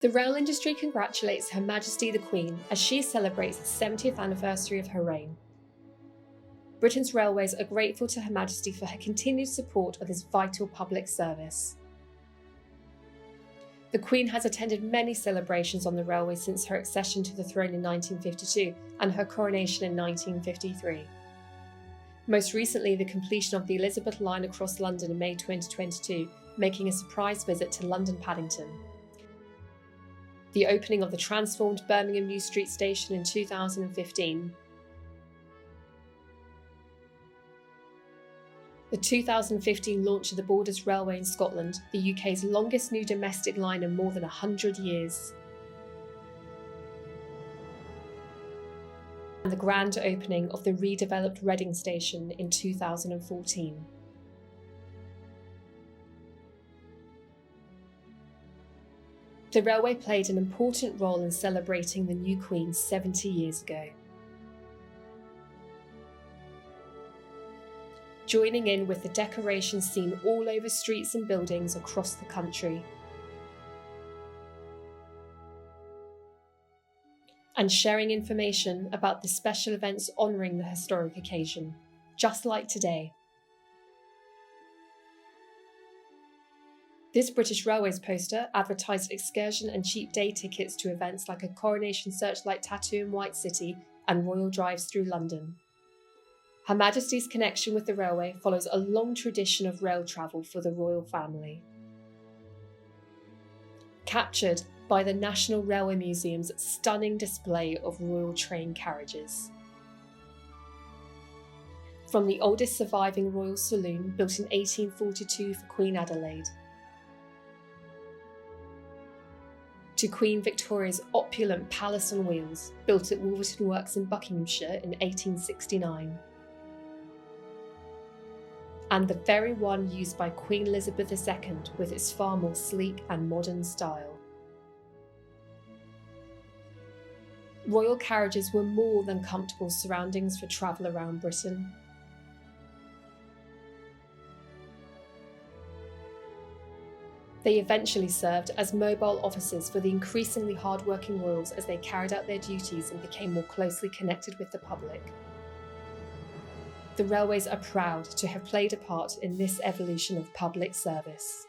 The rail industry congratulates Her Majesty the Queen as she celebrates the 70th anniversary of her reign. Britain's railways are grateful to Her Majesty for her continued support of this vital public service. The Queen has attended many celebrations on the railway since her accession to the throne in 1952 and her coronation in 1953. Most recently, the completion of the Elizabeth line across London in May 2022, making a surprise visit to London Paddington. The opening of the transformed Birmingham New Street Station in 2015. The 2015 launch of the Borders Railway in Scotland, the UK's longest new domestic line in more than 100 years. And the grand opening of the redeveloped Reading Station in 2014. The railway played an important role in celebrating the new Queen 70 years ago. Joining in with the decorations seen all over streets and buildings across the country. And sharing information about the special events honouring the historic occasion, just like today. This British Railways poster advertised excursion and cheap day tickets to events like a Coronation Searchlight Tattoo in White City and Royal Drives through London. Her Majesty's connection with the railway follows a long tradition of rail travel for the royal family. Captured by the National Railway Museum's stunning display of royal train carriages. From the oldest surviving royal saloon built in 1842 for Queen Adelaide, to Queen Victoria's opulent palace on wheels, built at Wolverton Works in Buckinghamshire in 1869. And the very one used by Queen Elizabeth II with its far more sleek and modern style. Royal carriages were more than comfortable surroundings for travel around Britain. They eventually served as mobile offices for the increasingly hard-working royals as they carried out their duties and became more closely connected with the public. The railways are proud to have played a part in this evolution of public service.